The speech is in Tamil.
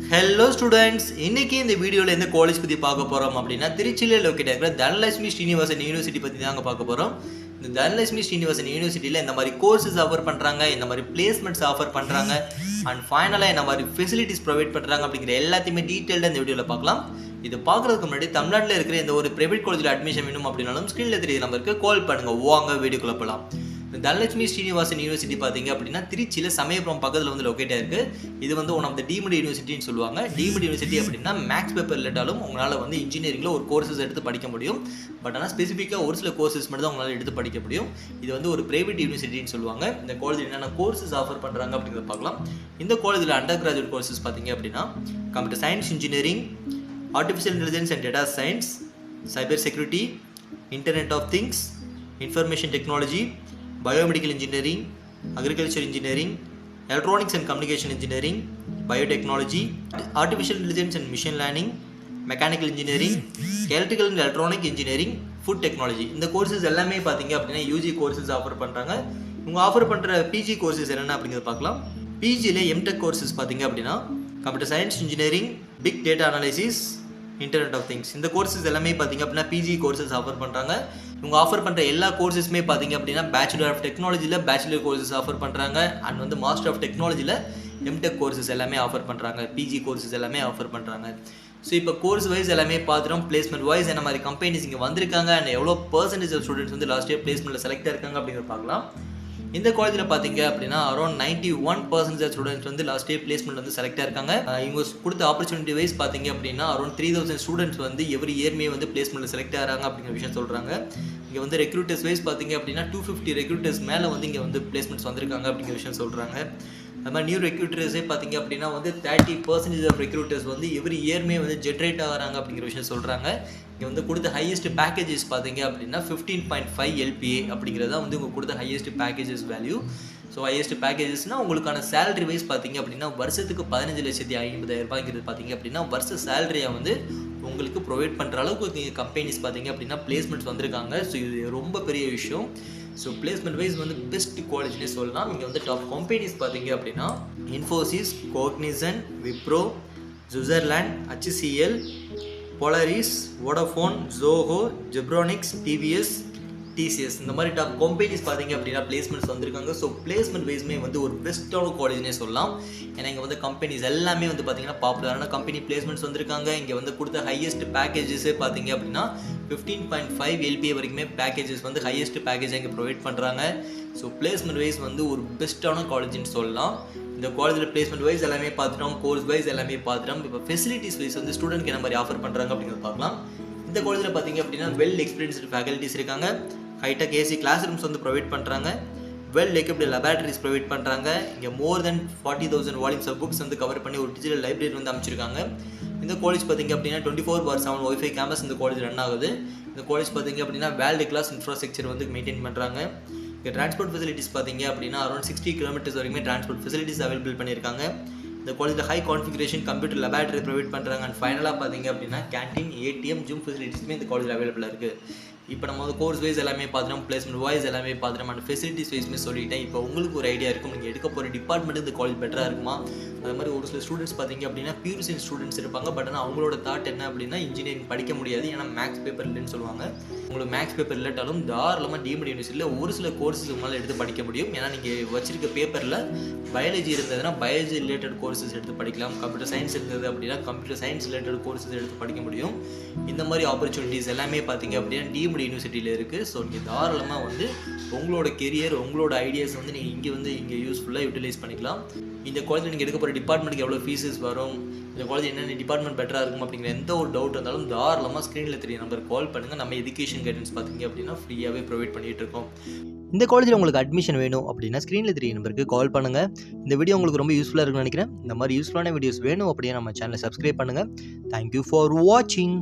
ஹலோ ஸ்டூடெண்ட்ஸ், இன்னைக்கு இந்த வீடியோவில் எந்த காலேஜ் பற்றி பார்க்க போகிறோம் அப்படின்னா திருச்சியில் லொக்கேட் இருக்கிற தனலட்சுமி ஸ்ரீனிவாசன் யூனிவர்சிட்டி பற்றி தாங்க பார்க்க போகிறோம். இந்த தனலட்சுமி ஸ்ரீனிவாசன் யூனிவர்சிட்டியில் இந்த மாதிரி கோர்சஸ் ஆஃபர் பண்ணுறாங்க, இந்த மாதிரி பிளேஸ்மெண்ட்ஸ் ஆஃபர் பண்ணுறாங்க, அண்ட் ஃபைனலாக இந்த மாதிரி ஃபெசிலிட்டிஸ் ப்ரொவைட் பண்ணுறாங்க அப்படிங்கிற எல்லாத்தையுமே டீட்டெயில்டாக இந்த வீடியோவில் பார்க்கலாம். இது பார்க்குறதுக்கு முன்னாடி தமிழ்நாட்டில் இருக்கிற இந்த ஒரு ப்ரைவேட் காலேஜில் அட்மிஷன் வேணும் அப்படின்னாலும் ஸ்க்ரீனில் தெரிய நம்பருக்கு கால் பண்ணுங்கள். வாங்க வீடியோக்குள்ளே போகலாம். தனலட்சுமி ஸ்ரீனிவாசன் யூனிவர்சிட்டி பார்த்தீங்க அப்படின்னா திருச்சியில் சமயபுரம் பக்கத்தில் வந்து லொக்கேட் ஆயிருக்கு. இது வந்து ஒன் ஆஃப் த டீம்டு யூனிவர்சிட்டின்னு சொல்லுவாங்க. டீம்டு யூனிவர்சிட்டி அப்படின்னா மேக்ஸ் பேப்பர் இல்லாட்டாலும் உங்களால் வந்து இன்ஜினியரிங்கில் ஒரு கோர்சஸ் எடுத்து படிக்க முடியும். பட் ஆனால் ஸ்பெசிஃபிக்காக ஒரு சில கோர்சஸ் மட்டும் தான் உங்களால் எடுத்து படிக்க முடியும். இது வந்து ஒரு பிரைவேட் யூனிவர்சிட்டின்னு சொல்லுவாங்க. இந்த காலேஜ் என்னென்ன கோர்சஸ் ஆஃபர் பண்ணுறாங்க அப்படிங்கிறத பார்க்கலாம். இந்த காலேஜில் அண்டர் கிராஜுவேட் கோர்சஸ் பார்த்தீங்க அப்படின்னா computer science engineering, artificial intelligence and data science, cyber security, internet of things, information technology, biomedical engineering, agriculture engineering, electronics and communication engineering, biotechnology, artificial intelligence and machine learning, mechanical engineering, electrical and electronic engineering, food technology. இந்த கோர்சஸ் எல்லாமே பார்த்தீங்க அப்படின்னா யூஜி கோர்சஸ் ஆஃபர் பண்ணுறாங்க. இவங்க ஆஃபர் பண்ணுற பிஜி கோர்சஸ் என்னென்ன அப்படிங்கிறத பார்க்கலாம். பிஜியில் எம்டெக் கோர்சஸ் பார்த்தீங்க அப்படின்னா computer science engineering, big data analysis, internet of things. இந்த கோர்சஸ் எல்லாமே பார்த்தீங்க அப்படின்னா பிஜி கோர்சஸ் ஆஃபர் பண்ணுறாங்க. இவங்க ஆஃபர் பண்ணுற எல்லா கோர்சஸுமே பார்த்தீங்க அப்படின்னா பேச்சுலர் ஆஃப் டெக்னாலஜியில் பேச்சுலர் கோர்சஸ் ஆஃபர் பண்ணுறாங்க. அண்ட் வந்து மாஸ்டர் ஆஃப் டெக்னாலஜியில் எம்டெக் கோர்சஸ் எல்லாமே ஆஃபர் பண்ணுறாங்க. பிஜி கோர்சஸ் எல்லாமே ஆஃபர் பண்ணுறாங்க. ஸோ இப்போ கோர்ஸ் வைஸ் எல்லாமே பார்த்துட்டோம். பிளேஸ்மெண்ட் வைஸ் என்ன மாதிரி கம்பெனிஸ் இங்கே வந்திருக்காங்க அண்ட் எவ்வளோ பர்சன்டேஜ் ஆஃப் ஸ்டூடெண்ட்ஸ் வந்து லாஸ்ட் இயர் பிளேஸ்மெண்ட்டில் செலக்ட் ஆயிருக்காங்க அப்படிங்கிறத பார்க்கலாம். இந்த காலேஜில் பார்த்தீங்க அப்படின்னா அரௌண்ட் 91% ஸ்டூடெண்ட்ஸ் வந்து லாஸ்ட் இயர் பிளேஸ்மெண்ட் வந்து செலக்ட் ஆயிருக்காங்க. இவங்க கொடுத்த ஆப்பர்ச்சுனிட்டி வைஸ் பார்த்தீங்க அப்படின்னா அரௌண்ட் 3000 ஸ்டூடெண்ட்ஸ் வந்து எவ்ரி இயர்மே வந்து பிளேஸ்மெண்ட்டில் செலக்ட் ஆகிறாங்க அப்படிங்கிற விஷயம் சொல்கிறாங்க. இங்கே வந்து ரெக்ரூட்டர்ஸ் வைஸ் பார்த்தீங்க அப்படின்னா 250 ரெக்ரூட்டர்ஸ் மேலே வந்து இங்கே வந்து பிளேஸ்மெண்ட்ஸ் வந்திருக்காங்க அப்படிங்கிற விஷயம் சொல்கிறாங்க. அது மாதிரி நியூ ரெக்ரூட்டர்ஸே பார்த்தீங்க அப்படின்னா வந்து 30% ஆஃப் ரெக்ரூட்டர்ஸ் வந்து எவ்ரி இயர்மே வந்து ஜென்ரேட் ஆகிறாங்க அப்படிங்கிற விஷயம் சொல்கிறாங்க. இங்கே வந்து கொடுத்த ஹையஸ்ட் பேக்கேஜஸ் பார்த்தீங்க அப்படின்னா 15.5 LPA அப்படிங்கிறத வந்து இவங்க கொடுத்த highest packages value. So highest பேக்கேஜஸ்னால் உங்களுக்கான சேலரி வைஸ் பார்த்தீங்க அப்படின்னா வருஷத்துக்கு 15,50,000 ரூபாய்ங்கிறது பார்த்தீங்க அப்படின்னா வருஷ சேலரியை வந்து உங்களுக்கு ப்ரொவைட் பண்ணுற அளவுக்கு நீங்கள் கம்பெனிஸ் பார்த்தீங்க அப்படின்னா பிளேஸ்மெண்ட்ஸ் வந்திருக்காங்க. ஸோ இது ரொம்ப பெரிய விஷயம். ஸோ பிளேஸ்மெண்ட் வைஸ் வந்து பெஸ்ட் காலேஜ்னே சொல்லலாம். இங்கே வந்து டாப் கம்பெனிஸ் பார்த்தீங்க அப்படின்னா Infosys, Cognizant, Wipro, Switzerland, HCL, Polaris, Vodafone, Zoho, Zebronics, TVS, TCS இந்த மாதிரி டாப் கம்பெனிஸ் பார்த்தீங்க அப்படின்னா பிளேஸ்மெண்ட்ஸ் வந்திருக்காங்க. ஸோ பிளேஸ்மெண்ட் வைஸ்மே வந்து ஒரு பெஸ்ட்டான காலேஜ்னே சொல்லலாம். ஏன்னா இங்கே வந்து கம்பெனிஸ் எல்லாமே வந்து பார்த்தீங்கன்னா பாப்புலரான கம்பெனி பிளேஸ்மெண்ட்ஸ் வந்திருக்காங்க. இங்கே வந்து கொடுத்த ஹையஸ்ட் பேக்கேஜஸே பார்த்தீங்க அப்படின்னா 15.5 LPA வரைக்குமே பேக்கேஜஸ் வந்து ஹையஸ்ட் பேக்கேஜாக இங்கே ப்ரொவைட் பண்ணுறாங்க. ஸோ பிளேஸ்மெண்ட் வைஸ் வந்து ஒரு பெஸ்ட்டான காலேஜ்னு சொல்லலாம். இந்த காலேஜில் பிளேஸ்மெண்ட் வைஸ் எல்லாமே பார்த்துட்டோம், கோர்ஸ் வைஸ் எல்லாமே பார்த்துட்டோம். இப்போ ஃபெசிலிட்டிஸ் வைஸ் வந்து ஸ்டூடெண்ட்க்கு என்ன மாதிரி ஆஃபர் பண்ணுறாங்க அப்படிங்கிறத பார்க்கலாம். இந்த காலேஜில் பார்த்தீங்க அப்படின்னா வெல் எக்ஸ்பீரியன்ஸ்டு ஃபேக்கல்ட்டிஸ் இருக்காங்க. ஹைடெக் AC கிளாஸ் ரூம்ஸ் வந்து ப்ரொவைட் பண்ணுறாங்க. வெல் எக்யூப்டு லேபரேட்டரிஸ் ப்ரொவைட் பண்ணுறாங்க. இங்கே மோர் தென் 40,000 வால்யூம்ஸ் ஆஃப் புக்ஸ் வந்து கவர் பண்ணி ஒரு டிஜிட்டல் லைப்ரரி வந்து அமைச்சிருக்காங்க. இந்த காலேஜ் பார்த்தீங்க அப்படின்னா 24/7 ஒய்ஃபை கேம்பஸ் இந்த காலேஜ் ரன் ஆகுது. இந்த காலேஜ் பார்த்தீங்க அப்படின்னா வேர்ல்டு கிளாஸ் இன்ஃப்ராஸ்ட்ரக்சர் வந்து மெயின்டைன் பண்ணுறாங்க. இங்கே டிரான்ஸ்போர்ட் ஃபெசிலிட்டிஸ் பார்த்தீங்க அப்படின்னா அரௌண்ட் 60 கிலோமீட்டர்ஸ் வரைக்குமே டிரான்ஸ்போர்ட் ஃபெசிலிட்டிஸ் அவைலபிள் பண்ணியிருக்காங்க. இந்த காலேஜில் high configuration computer laboratory provide பண்ணுறாங்க. அண்ட் ஃபைனலாக பார்த்தீங்க அப்படின்னா கேன்டீன், ATM, ஜிம் ஃபெசிலிட்டிஸுமே இந்த காலேஜில் அவைலபிளாக இருக்குது. இப்போ நம்ம வந்து கோர்ஸ் வைஸ் எல்லாமே பார்த்துட்டோம், பிளேஸ்மெண்ட் வைஸ் எல்லாமே பார்த்துட்டோம், அண்ட் ஃபெசிலிட்டிஸ் வைஸ்மே சொல்லிட்டேன். இப்போ உங்களுக்கு ஒரு ஐடியா இருக்கும், நீங்கள் எடுக்க போகிற டிபார்ட்மெண்ட் இந்த காலேஜ் பெட்டராக இருக்குமா? அது மாதிரி ஒரு சில ஸ்டூடெண்ட்ஸ் பார்த்தீங்க அப்படின்னா பியூர் சயின்ஸ் ஸ்டூடெண்ட்ஸ் இருப்பாங்க. பட் ஆனால் அவங்களோட தாட் என்ன அப்படின்னா இன்ஜினியரிங் படிக்க முடியாது, ஏன்னா மேக்ஸ் பேப்பர் இல்லைன்னு சொல்லுவாங்க. உங்களுக்கு மேக்ஸ் பேப்பர் இல்லாட்டாலும் தாராளமாக டீம்டு யூனிவர்சிட்டியில் ஒரு சில கோர்சஸ் உங்களால் எடுத்து படிக்க முடியும். ஏன்னா நீங்கள் வச்சிருக்க பேப்பரில் பயாலஜி இருந்ததுன்னா பயாலஜி ரிலேட்டட் கோர்சஸ் எடுத்து படிக்கலாம். கம்ப்யூட்டர் சயின்ஸ் இருந்தது அப்படின்னா கம்ப்யூட்டர் சயின்ஸ் ரிலேட்டட் கோர்சஸ் எடுத்து படிக்க முடியும். இந்த மாதிரி ஆப்பர்ச்சுனிட்டிஸ் எல்லாமே பார்த்தீங்க அப்படின்னா டீம்டு யூனிவர்சிட்டியில் இருக்குது. ஸோ நீங்கள் தாராளமாக வந்து உங்களோட கெரியர், உங்களோட ஐடியாஸ் வந்து நீங்கள் இங்கே யூஸ்ஃபுல்லாக யூட்டிலைஸ் பண்ணிக்கலாம். இந்த காலேஜில் நீங்கள் எடுக்க போகிற டிபார்ட்மெண்ட்டுக்கு எவ்வளோ ஃபீஸஸ் வரும், இந்த காலேஜ் என்னென்ன டிபார்ட்மெண்ட் பெட்டராக இருக்கும் அப்படிங்கிற எந்த ஒரு டவுட் இருந்தாலும் தாராளமாக ஸ்க்ரீனில் தெரிய நம்பர் கால் பண்ணுங்கள். நம்ம எஜுகேஷன் கைடன்ஸ் பார்த்தீங்க அப்படின்னா ஃப்ரீயாகவே ப்ரொவைட் பண்ணிகிட்டு இருக்கோம். இந்த காலேஜில் உங்களுக்கு அட்மிஷன் வேணும் அப்படின்னா ஸ்க்ரீனில் தெரிய நம்பருக்கு கால் பண்ணுங்கள். இந்த வீடியோ உங்களுக்கு ரொம்ப யூஸ்ஃபுல்லாக இருக்குன்னு நினைக்கிறேன். இந்த மாதிரி யூஸ்ஃபுல்லான வீடியோஸ் வேணும் அப்படியே நம்ம சேனலை சப்ஸ்கிரைப் பண்ணுங்கள். தேங்க்யூ ஃபார் வாட்சிங்.